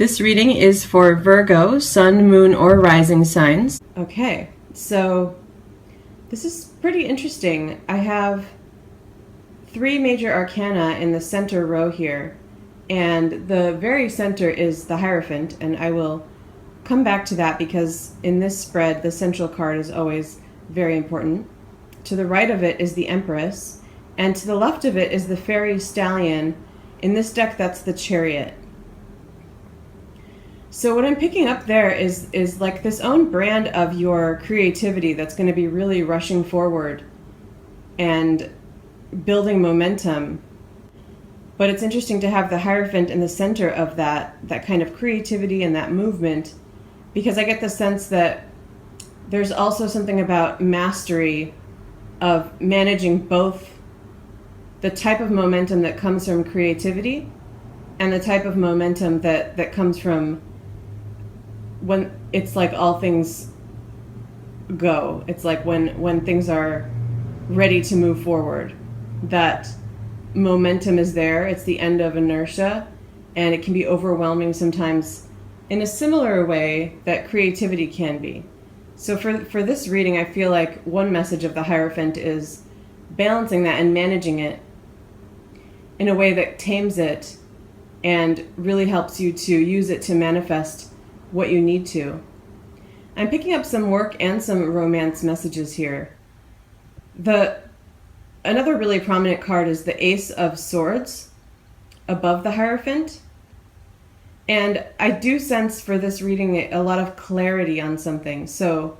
This reading is for Virgo, Sun, Moon, or Rising signs. Okay, so this is pretty interesting. I have 3 major arcana in the center row here, and the very center is the Hierophant, and I will come back to that because in this spread, the central card is always very important. To the right of it is the Empress, and to the left of it is the Fairy Stallion. In this deck, that's the Chariot. So what I'm picking up there is like this own brand of your creativity that's going to be really rushing forward and building momentum. But it's interesting to have the Hierophant in the center of that kind of creativity and that movement, because I get the sense that there's also something about mastery of managing both the type of momentum that comes from creativity and the type of momentum that comes from when it's like all things go. It's like when things are ready to move forward. That momentum is there. It's the end of inertia, and it can be overwhelming sometimes in a similar way that creativity can be. So for this reading, I feel like one message of the Hierophant is balancing that and managing it in a way that tames it and really helps you to use it to manifest what you need to. I'm picking up some work and some romance messages here. Another really prominent card is the Ace of Swords above the Hierophant. And I do sense for this reading a lot of clarity on something. So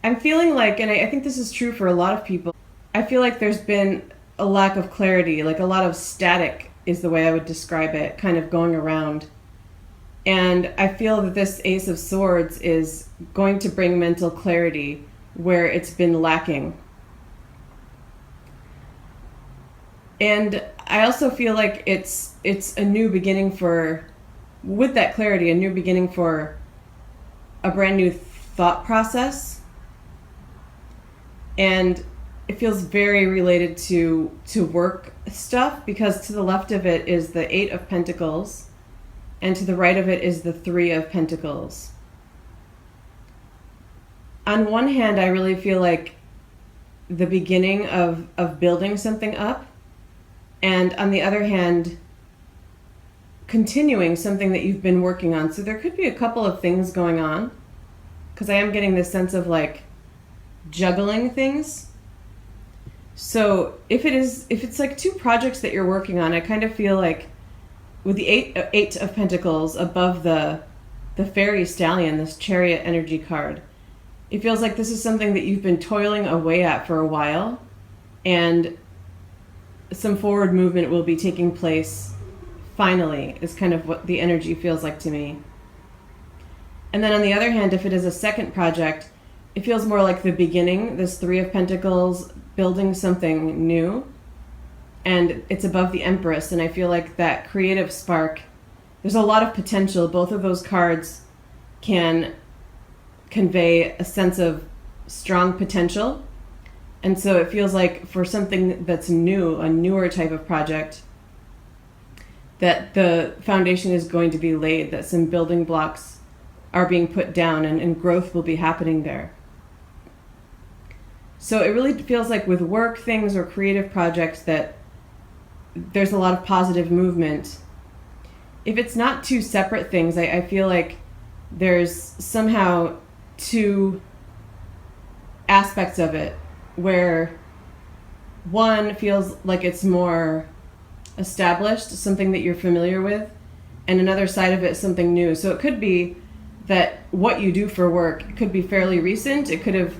I'm feeling like, and I think this is true for a lot of people, I feel like there's been a lack of clarity, like a lot of static is the way I would describe it, kind of going around. And I feel that this Ace of Swords is going to bring mental clarity where it's been lacking. And I also feel like it's a new beginning with that clarity, a new beginning for a brand new thought process. And it feels very related to work stuff, because to the left of it is the 8 of Pentacles, and to the right of it is the 3 of Pentacles. On one hand, I really feel like the beginning of building something up, and on the other hand, continuing something that you've been working on. So there could be a couple of things going on, because I am getting this sense of like juggling things. So if it's like 2 projects that you're working on, I kind of feel like with the 8 of Pentacles above the Fairy Stallion, this Chariot energy card, it feels like this is something that you've been toiling away at for a while, and some forward movement will be taking place finally, is kind of what the energy feels like to me. And then on the other hand, if it is a second project, it feels more like the beginning, this 3 of Pentacles, building something new. And it's above the Empress, and I feel like that creative spark, there's a lot of potential. Both of those cards can convey a sense of strong potential. And so it feels like for something that's new, a newer type of project, that the foundation is going to be laid, that some building blocks are being put down, and growth will be happening there. So it really feels like with work things or creative projects that there's a lot of positive movement. If it's not 2 separate things, I feel like there's somehow 2 aspects of it, where one feels like it's more established, something that you're familiar with, and another side of it is something new. So it could be that what you do for work could be fairly recent. It could have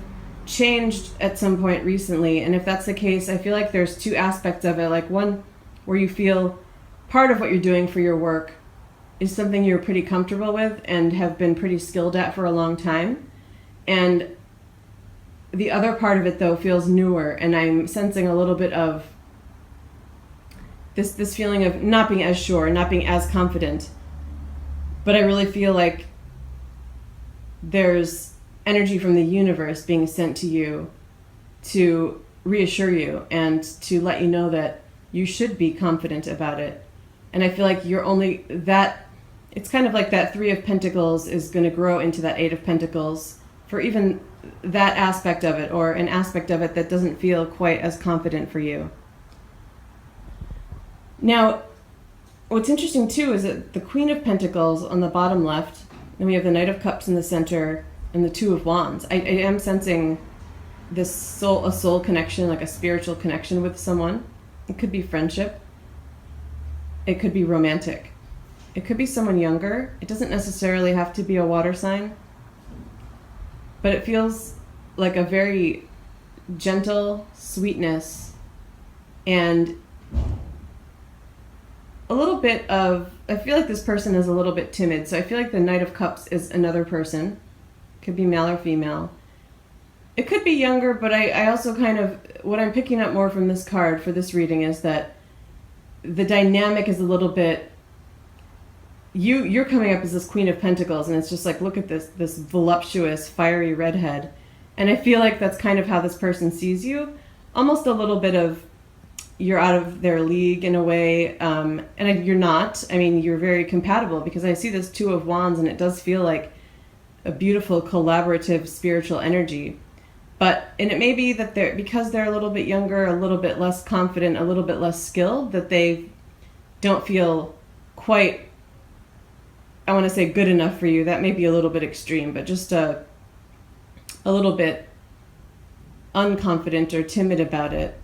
changed at some point recently. And if that's the case, I feel like there's 2 aspects of it. Like one where you feel part of what you're doing for your work is something you're pretty comfortable with and have been pretty skilled at for a long time. And the other part of it, though, feels newer, and I'm sensing a little bit of this feeling of not being as sure, not being as confident. But I really feel like there's energy from the universe being sent to you to reassure you and to let you know that you should be confident about it. And I feel like that it's kind of like that Three of Pentacles is going to grow into that Eight of Pentacles for even that aspect of it, or an aspect of it that doesn't feel quite as confident for you. Now, what's interesting too is that the Queen of Pentacles on the bottom left, and we have the Knight of Cups in the center, and the Two of Wands. I am sensing a soul connection, like a spiritual connection with someone. It could be friendship. It could be romantic. It could be someone younger. It doesn't necessarily have to be a water sign, but it feels like a very gentle sweetness and a little bit of, I feel like this person is a little bit timid. So I feel like the Knight of Cups is another person. Could be male or female. It could be younger, but I also kind of, what I'm picking up more from this card for this reading is that the dynamic is a little bit, you're coming up as this Queen of Pentacles, and it's just like, look at this voluptuous, fiery redhead. And I feel like that's kind of how this person sees you. Almost a little bit of, you're out of their league in a way, and you're not. I mean, you're very compatible, because I see this Two of Wands, and it does feel like a beautiful, collaborative, spiritual energy. And it may be that because they're a little bit younger, a little bit less confident, a little bit less skilled, that they don't feel quite, I want to say, good enough for you. That may be a little bit extreme, but just a little bit unconfident or timid about it.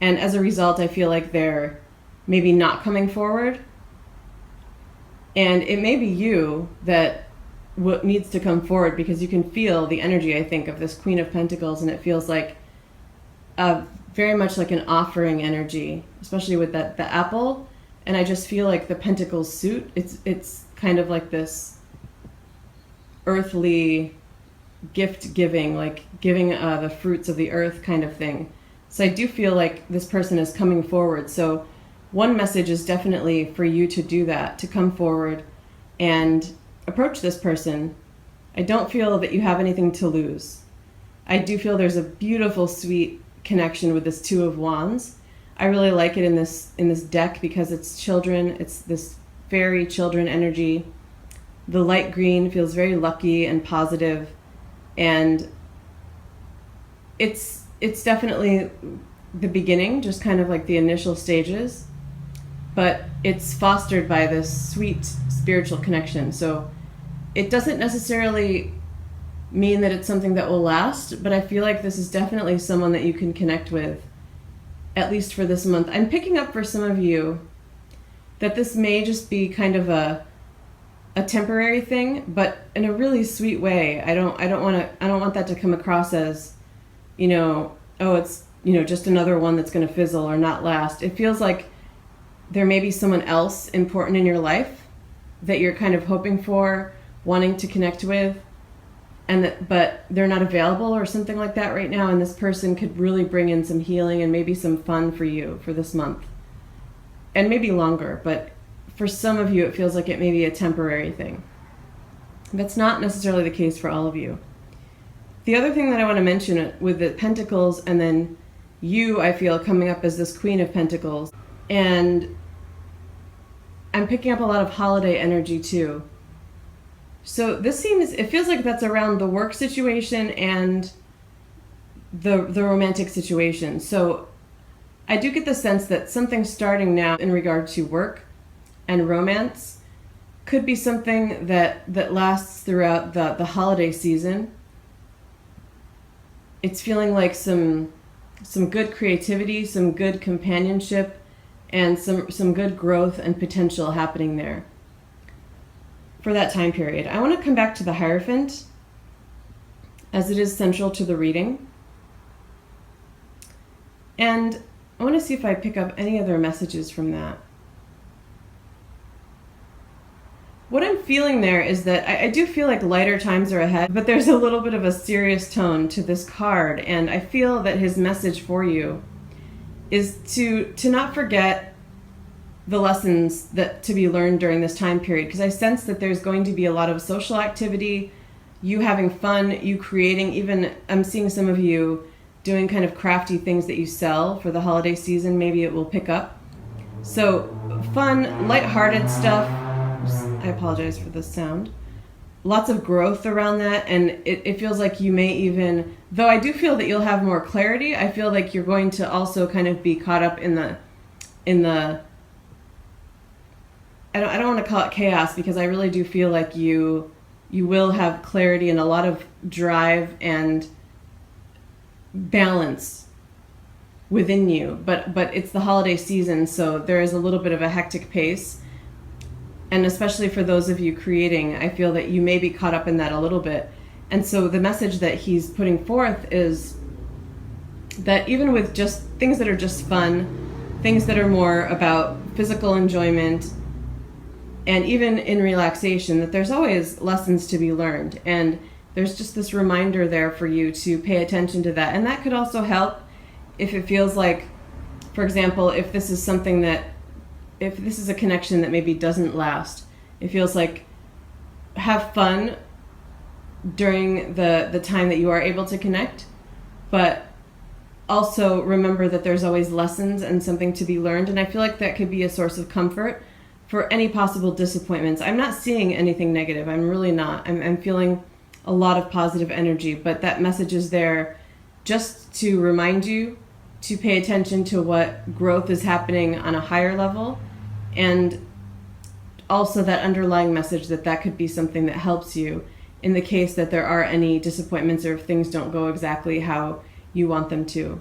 And as a result, I feel like they're maybe not coming forward. And it may be you that what needs to come forward, because you can feel the energy, I think, of this Queen of Pentacles, and it feels like very much like an offering energy, especially with the apple. And I just feel like the Pentacles suit, it's kind of like this earthly gift giving, like giving the fruits of the earth kind of thing. So I do feel like this person is coming forward. So one message is definitely for you to do that, to come forward and approach this person. I don't feel that you have anything to lose. I do feel there's a beautiful, sweet connection with this Two of Wands. I really like it in this deck because it's children. It's this fairy children energy. The light green feels very lucky and positive, and it's definitely the beginning, just kind of like the initial stages, but it's fostered by this sweet spiritual connection. So it doesn't necessarily mean that it's something that will last, but I feel like this is definitely someone that you can connect with, at least for this month. I'm picking up for some of you that this may just be kind of a temporary thing, but in a really sweet way. I don't want that to come across as, oh, it's, just another one that's going to fizzle or not last. It feels like there may be someone else important in your life that you're kind of hoping for, wanting to connect with, but they're not available or something like that right now. And this person could really bring in some healing and maybe some fun for you for this month, and maybe longer. But for some of you, it feels like it may be a temporary thing. That's not necessarily the case for all of you. The other thing that I want to mention with the Pentacles, and then you, I feel, coming up as this Queen of Pentacles, and I'm picking up a lot of holiday energy too. So it feels like that's around the work situation and the romantic situation. So I do get the sense that something's starting now in regard to work and romance. Could be something that lasts throughout the holiday season. It's feeling like some good creativity, some good companionship, and some good growth and potential happening there for that time period. I want to come back to the Hierophant, as it is central to the reading. And I want to see if I pick up any other messages from that. What I'm feeling there is that I do feel like lighter times are ahead, but there's a little bit of a serious tone to this card, and I feel that his message for you is to not forget the lessons that to be learned during this time period, because I sense that there's going to be a lot of social activity, you having fun, you creating, even I'm seeing some of you doing kind of crafty things that you sell for the holiday season. Maybe it will pick up. So fun, lighthearted stuff, I apologize for the sound. Lots of growth around that, and it feels like you may even, though I do feel that you'll have more clarity, I feel like you're going to also kind of be caught up in the I don't want to call it chaos, because I really do feel like you will have clarity and a lot of drive and balance within you, but it's the holiday season, so there is a little bit of a hectic pace. And especially for those of you creating, I feel that you may be caught up in that a little bit. And so the message that he's putting forth is that even with just things that are just fun, things that are more about physical enjoyment, and even in relaxation, that there's always lessons to be learned. And there's just this reminder there for you to pay attention to that. And that could also help if it feels like, for example, if this is a connection that maybe doesn't last, it feels like have fun during the time that you are able to connect, but also remember that there's always lessons and something to be learned. And I feel like that could be a source of comfort for any possible disappointments. I'm not seeing anything negative. I'm really not. I'm feeling a lot of positive energy, but that message is there just to remind you to pay attention to what growth is happening on a higher level, and also that underlying message that could be something that helps you in the case that there are any disappointments or if things don't go exactly how you want them to.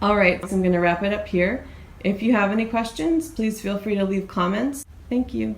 All right, so I'm going to wrap it up here. If you have any questions, please feel free to leave comments. Thank you.